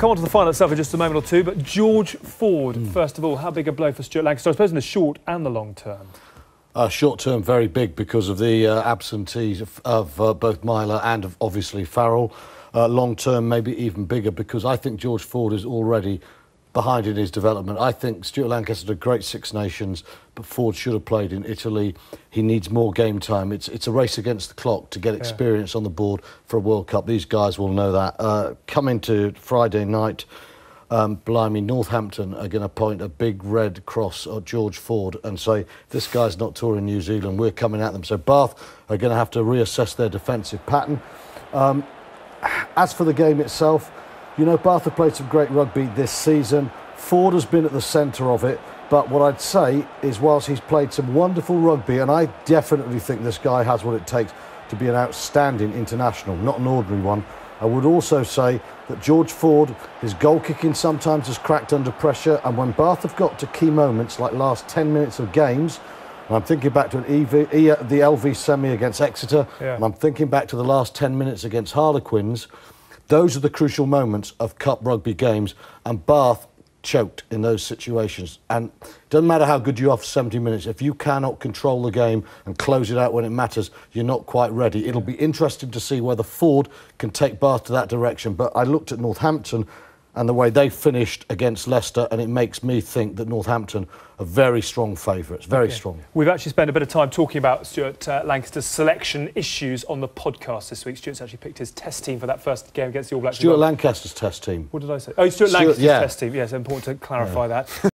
come on to the final itself in just a moment or two, but George Ford, first of all, how big a blow for Stuart Lancaster, I suppose in the short and the long term? Short term, very big because of the absentees of both Myler and of obviously Farrell. Long term, maybe even bigger because I think George Ford is already behind in his development. I think Stuart Lancaster did a great Six Nations, but Ford should have played in Italy. He needs more game time. It's a race against the clock to get experience on the board for a World Cup. These guys will know that. Coming to Friday night, blimey, Northampton are going to point a big red cross at George Ford and say, this guy's not touring New Zealand, we're coming at them. So Bath are going to have to reassess their defensive pattern. As for the game itself, you know, Bath have played some great rugby this season. Ford has been at the centre of it. But what I'd say is, whilst he's played some wonderful rugby, and I definitely think this guy has what it takes to be an outstanding international, not an ordinary one, I would also say that George Ford, his goal kicking sometimes has cracked under pressure. And when Bath have got to key moments like last 10 minutes of games, and I'm thinking back to the LV semi against Exeter, and I'm thinking back to the last 10 minutes against Harlequins. Those are the crucial moments of Cup rugby games, and Bath choked in those situations. And it doesn't matter how good you are for 70 minutes, if you cannot control the game and close it out when it matters, you're not quite ready. It'll be interesting to see whether Ford can take Bath to that direction. But I looked at Northampton and the way they finished against Leicester, and it makes me think that Northampton are very strong favourites, very strong. We've actually spent a bit of time talking about Stuart Lancaster's selection issues on the podcast this week. Stuart's actually picked his test team for that first game against the All Blacks. Stuart Lancaster's test team. What did I say? Oh, Stuart Lancaster's test team. Yes, important to clarify that.